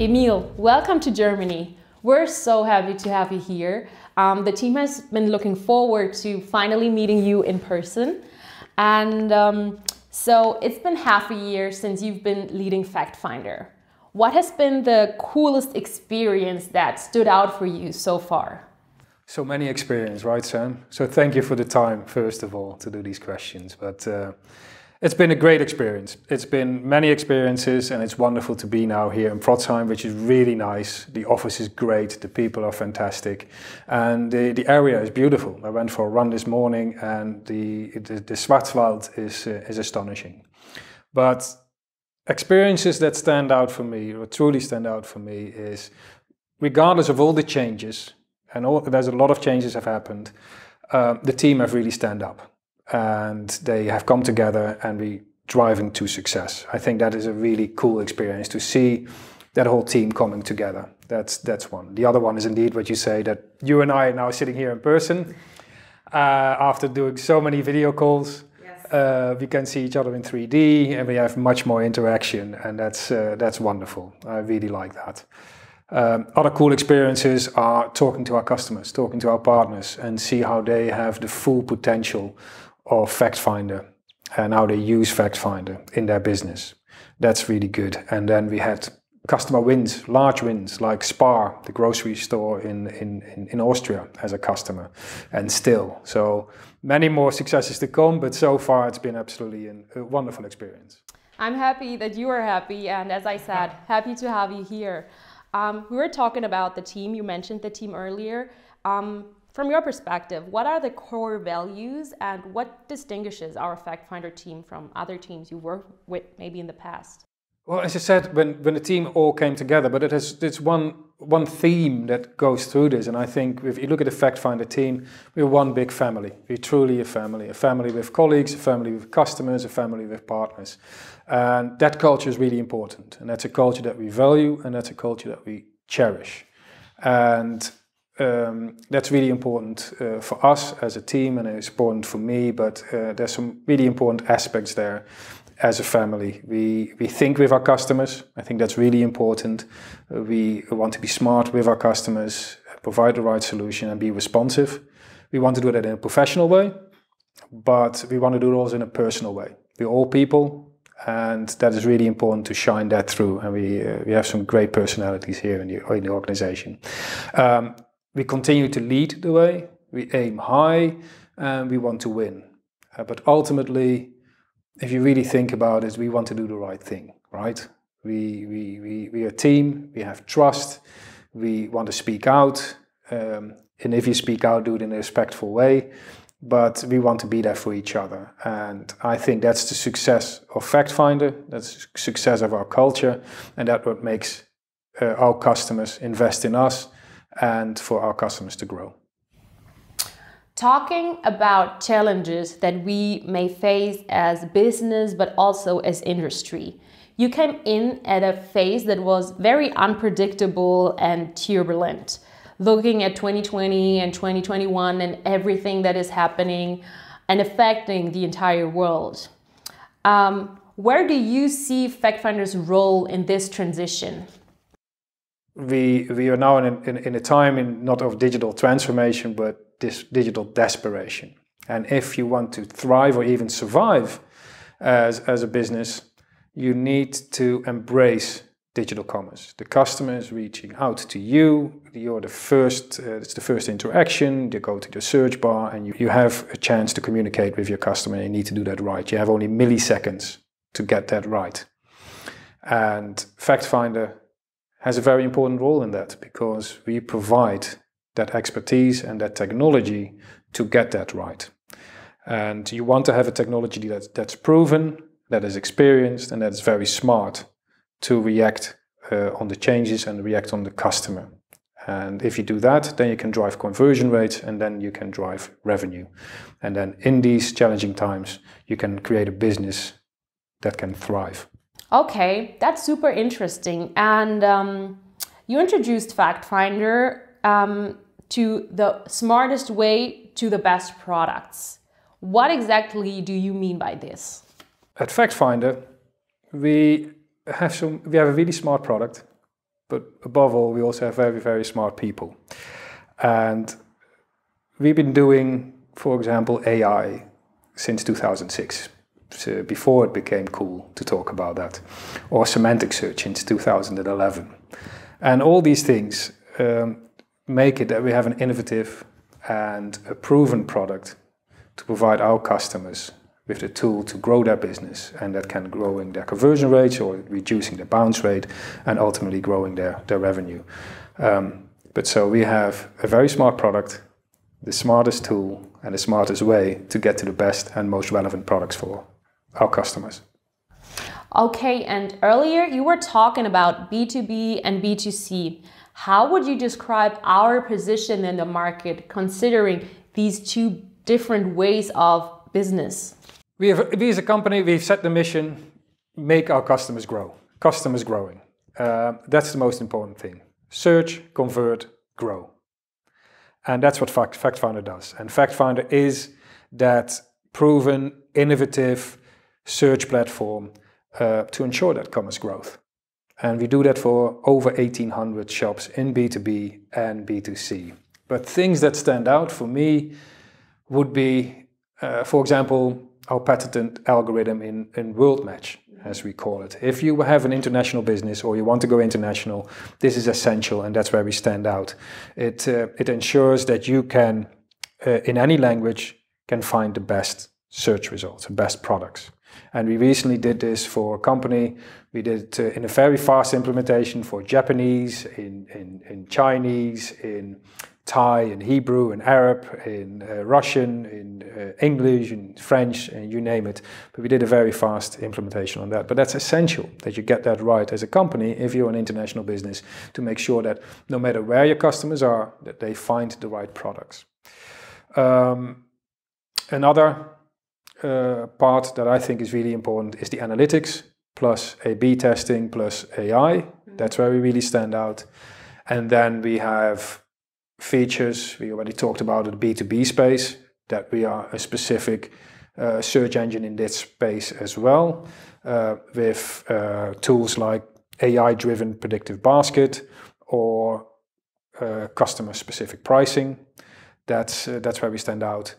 Emile, welcome to Germany. We're so happy to have you here. The team has been looking forward to finally meeting you in person. And so it's been half a year since you've been leading FactFinder. What has been the coolest experience that stood out for you so far? So many experiences, right, Sam? So thank you for the time, first of all, to do these questions. But it's been a great experience. It's been many experiences, and it's wonderful to be now here in Pforzheim, which is really nice. The office is great, the people are fantastic, and the area is beautiful. I went for a run this morning, and the Schwarzwald is astonishing. But experiences that stand out for me, or truly stand out for me, is regardless of all the changes, and there's a lot of changes have happened, the team have really stand up. And they have come together and we driving to success. I think that is a really cool experience to see that whole team coming together. That's one. The other one is indeed what you say, that you and I are now sitting here in person after doing so many video calls. Yes. We can see each other in 3D and we have much more interaction, and that's wonderful. I really like that. Other cool experiences are talking to our customers, talking to our partners, and see how they have the full potential of FactFinder and how they use FactFinder in their business. That's really good. And then we had customer wins, large wins, like Spar, the grocery store in Austria, as a customer, and still. So many more successes to come, but so far it's been absolutely a wonderful experience. I'm happy that you are happy, and as I said, happy to have you here. We were talking about the team. You mentioned the team earlier. From your perspective, what are the core values and what distinguishes our FactFinder team from other teams you worked with maybe in the past? Well, as I said, when the team all came together, but it's one theme that goes through this. And I think if you look at the FactFinder team, we're one big family. We're truly a family with colleagues, a family with customers, a family with partners. And that culture is really important. And that's a culture that we value, and that's a culture that we cherish. And that's really important for us as a team, and it's important for me, but there's some really important aspects there. As a family, we think with our customers. I think that's really important. We want to be smart with our customers, provide the right solution and be responsive. We want to do that in a professional way, but we want to do it also in a personal way. We're all people, and that is really important to shine that through. And we have some great personalities here in the organization. We continue to lead the way. We aim high, and we want to win. But ultimately, if you really think about it, we want to do the right thing, right? We are a team, we have trust, we want to speak out, and if you speak out, do it in a respectful way, but we want to be there for each other. And I think that's the success of FactFinder, that's the success of our culture, and that's what makes our customers invest in us and for our customers to grow. Talking about challenges that we may face as business, but also as industry. You came in at a phase that was very unpredictable and turbulent. Looking at 2020 and 2021 and everything that is happening and affecting the entire world. Where do you see FactFinder's role in this transition? We are now in a time not of digital transformation, but this digital desperation. And if you want to thrive or even survive as a business, you need to embrace digital commerce. The customer is reaching out to you. You're the first, it's the first interaction. You go to the search bar and you have a chance to communicate with your customer. You need to do that right. You have only milliseconds to get that right. And FactFinder has a very important role in that, because we provide that expertise and that technology to get that right. And you want to have a technology that's proven, that is experienced, and that is very smart to react on the changes and react on the customer. And if you do that, then you can drive conversion rates, and then you can drive revenue. And then in these challenging times, you can create a business that can thrive. Okay, that's super interesting. And you introduced FactFinder to the smartest way to the best products. What exactly do you mean by this? At FactFinder, we we have a really smart product, but above all, we also have very, very smart people. And we've been doing, for example, AI since 2006. So before it became cool to talk about that, or semantic search since 2011. And all these things make it that we have an innovative and a proven product to provide our customers with the tool to grow their business, and that can growing their conversion rates or reducing their bounce rate and ultimately growing their revenue. But so we have a very smart product, the smartest tool and the smartest way to get to the best and most relevant products for our customers. Okay, and earlier you were talking about B2B and B2C. How would you describe our position in the market considering these two different ways of business? We as a company, we've set the mission, make our customers grow. Customers growing. That's the most important thing. Search, convert, grow. And that's what FactFinder does. And FactFinder is that proven, innovative search platform to ensure that commerce growth. And we do that for over 1,800 shops in B2B and B2C. But things that stand out for me would be, for example, our patented algorithm in World Match, as we call it. If you have an international business or you want to go international, this is essential, and that's where we stand out. It ensures that you can, in any language, can find the best search results, the best products. And we recently did this for a company. We did it in a very fast implementation for Japanese, in Chinese, in Thai, in Hebrew, in Arab, in Russian, in English, in French, and you name it. But we did a very fast implementation on that. But that's essential that you get that right as a company if you're an international business, to make sure that no matter where your customers are, that they find the right products. Another part that I think is really important is the analytics plus A/B testing plus AI. That's where we really stand out. And then we have features. We already talked about the B2B space, that we are a specific search engine in this space as well, with tools like AI-driven predictive basket or customer-specific pricing. That's where we stand out.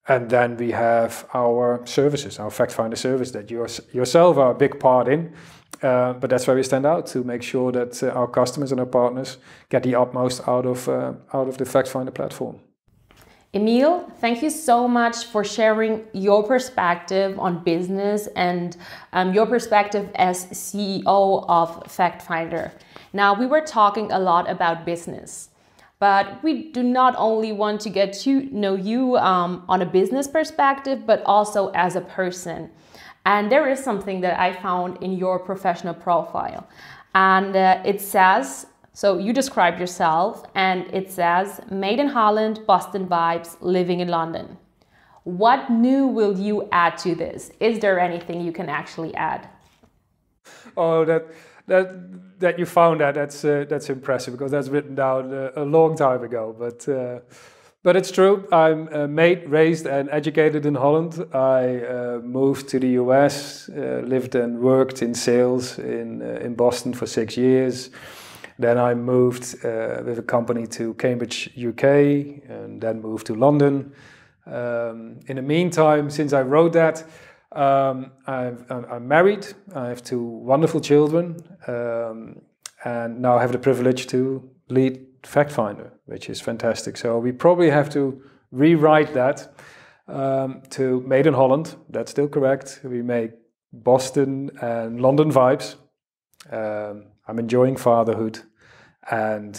And then we have our services, our FactFinder service that you yourself are a big part in. But that's where we stand out, to make sure that our customers and our partners get the utmost out of the FactFinder platform. Emile, thank you so much for sharing your perspective on business and your perspective as CEO of FactFinder. Now, we were talking a lot about business, but we do not only want to get to know you on a business perspective, but also as a person. And there is something that I found in your professional profile. And it says, so you describe yourself, and it says, made in Holland, Boston vibes, living in London. What new will you add to this? Is there anything you can actually add? Oh, that you found that's impressive, because that's written down a long time ago. But it's true. I'm made, raised and educated in Holland. I moved to the US, lived and worked in sales in Boston for 6 years. Then I moved with a company to Cambridge, UK, and then moved to London. In the meantime, since I wrote that, I'm married. I have 2 wonderful children, and now I have the privilege to lead FactFinder, which is fantastic. So we probably have to rewrite that to made in Holland. That's still correct. We make Boston and London vibes. I'm enjoying fatherhood and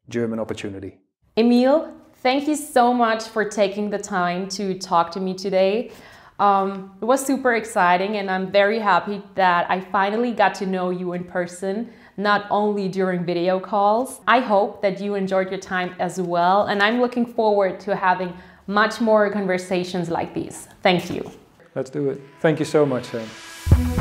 German opportunity. Emile, thank you so much for taking the time to talk to me today. It was super exciting, and I'm very happy that I finally got to know you in person, not only during video calls. I hope that you enjoyed your time as well, and I'm looking forward to having much more conversations like these. Thank you. Let's do it. Thank you so much, Sam.